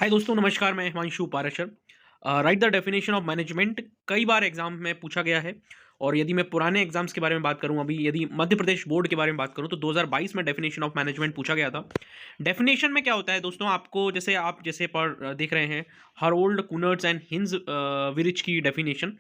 हाय दोस्तों, नमस्कार। मैं Himanshu Parashar. Right the definition of management कई बार एग्जाम में पूछा गया है। और यदि मैं पुराने एग्जाम्स के बारे में बात करूं, अभी यदि मध्य प्रदेश बोर्ड के बारे में बात करूं तो 2022 में डेफिनेशन ऑफ मैनेजमेंट पूछा गया था। डेफिनेशन में क्या होता है दोस्तों, आपको जैसे आप जैसे देख रहे हैं हरोल्ड कुनर्ट्स एंड हिंज विरिच की डेफिनेशन।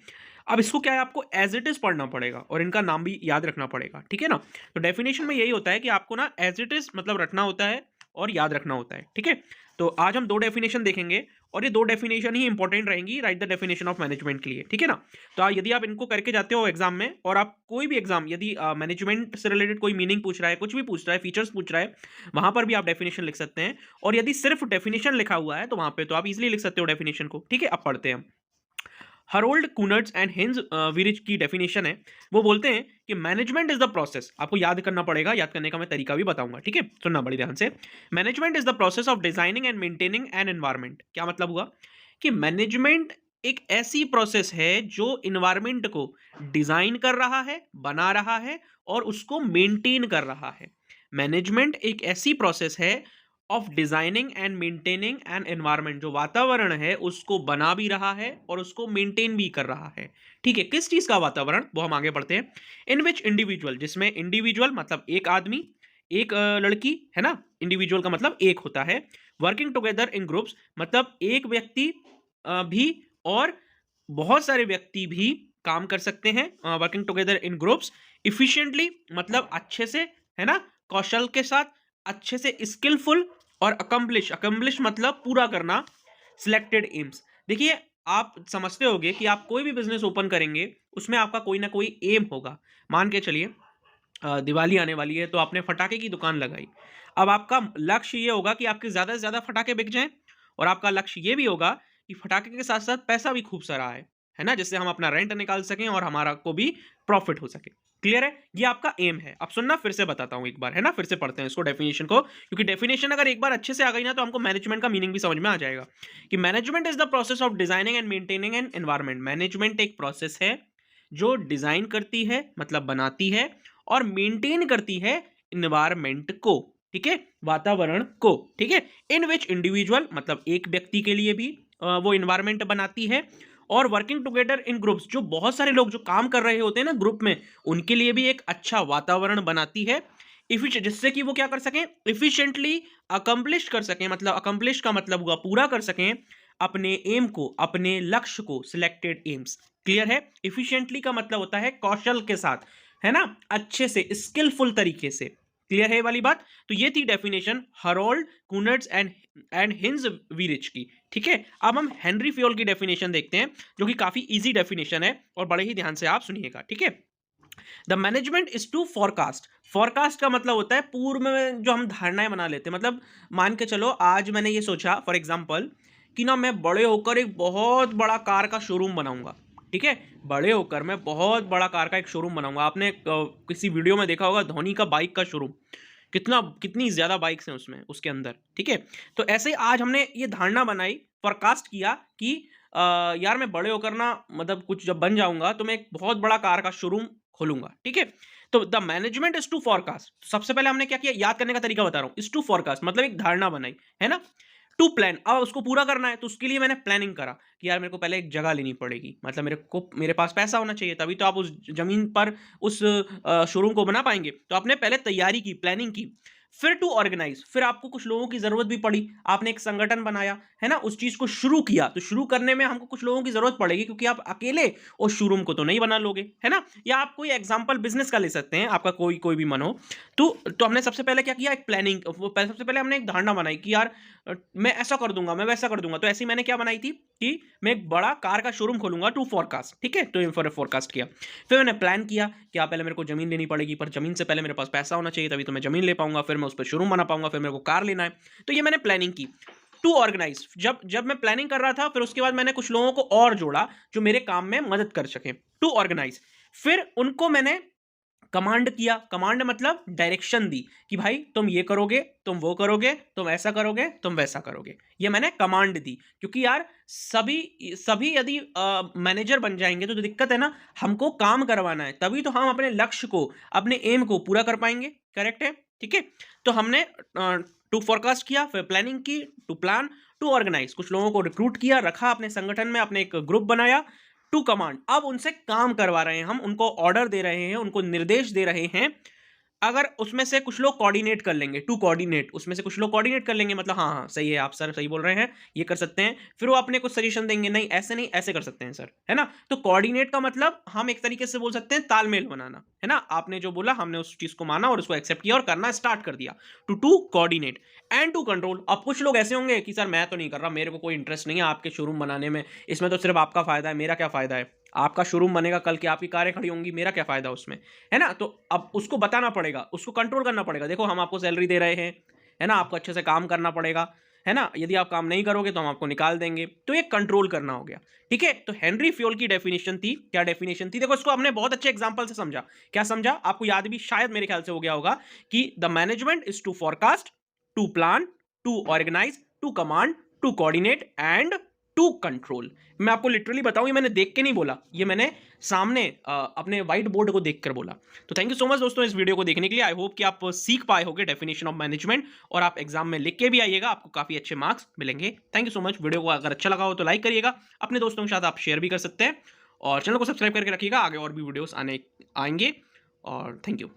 अब इसको क्या है, आपको एज इट इज पढ़ना पड़ेगा और इनका नाम भी याद रखना पड़ेगा, ठीक है ना। तो डेफिनेशन में यही होता है कि आपको ना एज इट इज मतलब रटना होता है और याद रखना होता है, ठीक है। तो आज हम दो डेफिनेशन देखेंगे और ये दो डेफिनेशन ही इंपॉर्टेंट रहेंगी right the definition of management के लिए, ठीक है ना। तो यदि आप इनको करके जाते हो एग्जाम में, और आप कोई भी एग्जाम यदि मैनेजमेंट से रिलेटेड कोई मीनिंग पूछ रहा है, कुछ भी पूछ रहा है, फीचर्स पूछ रहा है, वहां पर भी आप डेफिनेशन लिख सकते हैं। और यदि सिर्फ डेफिनेशन लिखा हुआ है तो वहां पे तो आप इजिली लिख सकते हो डेफिनेशन को, ठीक है। अब पढ़ते हैं हम। हरोल्ड कुनर्ट्स एंड हिंज विरिच की डेफिनेशन है। वो बोलते हैं कि मैनेजमेंट इज द प्रोसेस। आपको याद करना पड़ेगा, याद करने का मैं तरीका भी बताऊंगा, ठीक है। सुनना बड़ी ध्यान से। Management is the process of designing and maintaining an environment. क्या मतलब हुआ कि मैनेजमेंट एक ऐसी प्रोसेस है जो इन्वायरमेंट को डिजाइन कर रहा है, बना रहा है और उसको मेंटेन कर रहा है। मैनेजमेंट एक ऐसी प्रोसेस है of designing and maintaining an environment, जो वातावरण है उसको बना भी रहा है और उसको मेंटेन भी कर रहा है, ठीक है। किस चीज का वातावरण, वो हम आगे बढ़ते हैं। इन विच इंडिविजुअल, जिसमें इंडिविजुअल मतलब एक आदमी, एक लड़की है ना। इंडिविजुअल का मतलब एक होता है। वर्किंग टुगेदर इन ग्रुप्स मतलब एक व्यक्ति भी और बहुत सारे व्यक्ति भी काम कर सकते हैं। Working together in groups efficiently मतलब अच्छे से, है ना, कौशल के साथ, अच्छे से, स्किलफुल, और अकम्प्लिश, अकम्प्लिश मतलब पूरा करना, सिलेक्टेड एम्स। देखिए, आप समझते होंगे कि आप कोई भी बिजनेस ओपन करेंगे उसमें आपका कोई ना कोई एम होगा। मान के चलिए दिवाली आने वाली है तो आपने फटाके की दुकान लगाई। अब आपका लक्ष्य ये होगा कि आपके ज्यादा से ज्यादा फटाके बिक जाएं, और आपका लक्ष्य ये भी होगा कि फटाके के साथ साथ पैसा भी खूब सारा आए, है ना, जिससे हम अपना रेंट निकाल सकें और हमारा को भी प्रॉफिट हो सके। क्लियर है, ये आपका एम है। अब सुनना, फिर से बताता हूं एक बार, है ना, फिर से पढ़ते हैं इसको डेफिनेशन को, क्योंकि डेफिनेशन अगर एक बार अच्छे से आ गई ना तो हमको मैनेजमेंट का मीनिंग भी समझ में आ जाएगा। कि management is the process of designing and maintaining an environment. Management एक प्रोसेस है जो डिजाइन करती है मतलब बनाती है और मेंटेन करती है इन्वायरमेंट को, ठीक है, वातावरण को, ठीक है। इन विच इंडिविजुअल मतलब एक व्यक्ति के लिए भी वो इन्वायरमेंट बनाती है, और वर्किंग टुगेदर इन ग्रुप्स जो बहुत सारे लोग जो काम कर रहे होते हैं ना ग्रुप में, उनके लिए भी एक अच्छा वातावरण बनाती है। इफिशिएंट, जिससे कि वो क्या कर सकें, इफिशिएंटली अकम्प्लिश कर सकें, मतलब अकम्प्लिश का मतलब हुआ पूरा कर सकें अपने एम को, अपने लक्ष्य को, सिलेक्टेड एम्स। क्लियर है। इफिशिएंटली का मतलब होता है कौशल के साथ, है ना, अच्छे से, स्किलफुल तरीके से। क्लियर है ये वाली बात। तो ये थी डेफिनेशन हरोल्ड कुनर्ट्स एंड हिंज विरिच की, ठीक है। अब हम हेनरी फ्योल की डेफिनेशन देखते हैं, जो कि काफी इजी डेफिनेशन है और बड़े ही ध्यान से आप सुनिएगा, ठीक है। The management is to forecast. Forecast का मतलब होता है पूर्व में जो हम धारणाएं बना लेते हैं। मतलब मान के चलो, आज मैंने ये सोचा फॉर एग्जाम्पल कि ना मैं बड़े होकर एक बहुत बड़ा कार का शोरूम बनाऊंगा, ठीक है। बड़े होकर मैं बहुत बड़ा कार का एक शोरूम बनाऊंगा। आपने किसी वीडियो में देखा होगा धोनी का बाइक का शोरूम, कितनी ज्यादा बाइक्स हैं उसमें, उसके अंदर, ठीक है। तो ऐसे ही आज हमने ये धारणा बनाई, फोरकास्ट किया कि यार मैं बड़े होकर ना, मतलब कुछ जब बन जाऊंगा तो मैं एक बहुत बड़ा कार का शोरूम खोलूंगा, ठीक है। तो the management is to forecast. सबसे पहले हमने क्या किया, याद करने का तरीका बता रहा हूं, इज टू फोरकास्ट मतलब एक धारणा बनाई, है ना। टू प्लान, अब उसको पूरा करना है तो उसके लिए मैंने प्लानिंग करा कि यार मेरे को पहले एक जगह लेनी पड़ेगी, मतलब मेरे पास पैसा होना चाहिए, तभी तो आप उस जमीन पर उस शोरूम को बना पाएंगे। तो आपने पहले तैयारी की, प्लानिंग की। फिर टू ऑर्गेनाइज, फिर आपको कुछ लोगों की जरूरत भी पड़ी, आपने एक संगठन बनाया, है ना, उस चीज को शुरू किया। तो शुरू करने में हमको कुछ लोगों की जरूरत पड़ेगी, क्योंकि आप अकेले उस शोरूम को तो नहीं बना लोगे, है ना। या आप कोई एग्जांपल बिजनेस का ले सकते हैं, आपका कोई कोई भी मन हो। तो हमने सबसे पहले क्या किया, एक प्लानिंग, सबसे पहले हमने एक धारणा बनाई कि यार मैं ऐसा कर दूंगा, मैं वैसा कर दूंगा। तो ऐसी मैंने क्या बनाई थी कि मैं एक बड़ा कार का शोरूम खोलूंगा, टू फोरकास्ट, ठीक है। तो फॉर फोरकास्ट किया। फिर मैंने प्लान किया कि पहले मेरे को जमीन लेनी पड़ेगी, पर जमीन से पहले मेरे पास पैसा होना चाहिए, तभी तो मैं जमीन ले पाऊंगा, फिर मैं उस पर शोरूम बना पाऊंगा, फिर मेरे को कार लेना है। तो ये मैंने प्लानिंग की। टू ऑर्गेनाइज, जब जब मैं प्लानिंग कर रहा था, फिर उसके बाद मैंने कुछ लोगों को और जोड़ा जो मेरे काम में मदद कर सके। टू ऑर्गेनाइज, फिर उनको मैंने कमांड किया। कमांड मतलब डायरेक्शन दी कि भाई तुम ये करोगे, तुम वो करोगे, तुम ऐसा करोगे, तुम वैसा करोगे। ये मैंने कमांड दी, क्योंकि यार सभी सभी यदि मैनेजर बन जाएंगे तो दिक्कत है ना, हमको काम करवाना है, तभी तो हम अपने लक्ष्य को, अपने एम को पूरा कर पाएंगे। करेक्ट है, ठीक है। तो हमने टू फोरकास्ट किया, फिर प्लानिंग की, टू प्लान, टू ऑर्गेनाइज, कुछ लोगों को रिक्रूट किया, रखा अपने संगठन में, अपने एक ग्रुप बनाया। टू कमांड, अब उनसे काम करवा रहे हैं हम, उनको ऑर्डर दे रहे हैं, उनको निर्देश दे रहे हैं। अगर उसमें से कुछ लोग कोऑर्डिनेट कर लेंगे, टू कोऑर्डिनेट, उसमें से कुछ लोग कोऑर्डिनेट कर लेंगे, मतलब हाँ हाँ सही है, आप सर सही बोल रहे हैं, ये कर सकते हैं, फिर वो अपने कुछ सजेशन देंगे, नहीं ऐसे नहीं ऐसे कर सकते हैं सर, है ना। तो कोऑर्डिनेट का मतलब हम एक तरीके से बोल सकते हैं तालमेल बनाना, है ना। आपने जो बोला हमने उस चीज को माना और उसको एक्सेप्ट किया और करना स्टार्ट कर दिया। To coordinate and to control. अब कुछ लोग ऐसे होंगे कि सर मैं तो नहीं कर रहा, मेरे को कोई इंटरेस्ट नहीं है आपके शोरूम बनाने में, इसमें तो सिर्फ आपका फायदा है, मेरा क्या फायदा है। आपका शोरूम बनेगा, कल की आपकी कारें खड़ी होंगी, मेरा क्या फायदा उसमें, है ना। तो अब उसको बताना पड़ेगा, उसको कंट्रोल करना पड़ेगा, देखो हम आपको सैलरी दे रहे हैं, है ना, आपको अच्छे से काम करना पड़ेगा, है ना, यदि आप काम नहीं करोगे तो हम आपको निकाल देंगे। तो ये कंट्रोल करना हो गया, ठीक है। तो हेनरी फ्योल की डेफिनेशन थी, क्या डेफिनेशन थी, देखो इसको हमने बहुत अच्छे एग्जांपल से समझा। क्या समझा, आपको याद भी शायद मेरे ख्याल से हो गया होगा कि the management is to forecast, to plan, to organise, to command, to coordinate and to control. मैं आपको लिटरली बताऊं, ये मैंने देख के नहीं बोला, ये मैंने सामने अपने व्हाइट बोर्ड को देखकर बोला। तो थैंक यू सो मच दोस्तों इस वीडियो को देखने के लिए। आई होप कि आप सीख पाए होगे डेफिनेशन ऑफ मैनेजमेंट, और आप एग्जाम में लिख के भी आइएगा, आपको काफी अच्छे मार्क्स मिलेंगे। Thank you so much. Video को अगर अच्छा लगा हो तो लाइक करिएगा, अपने दोस्तों के साथ आप शेयर भी कर सकते हैं, और चैनल को सब्सक्राइब करके रखिएगा, आगे और भी वीडियोस आएंगे। और थैंक यू।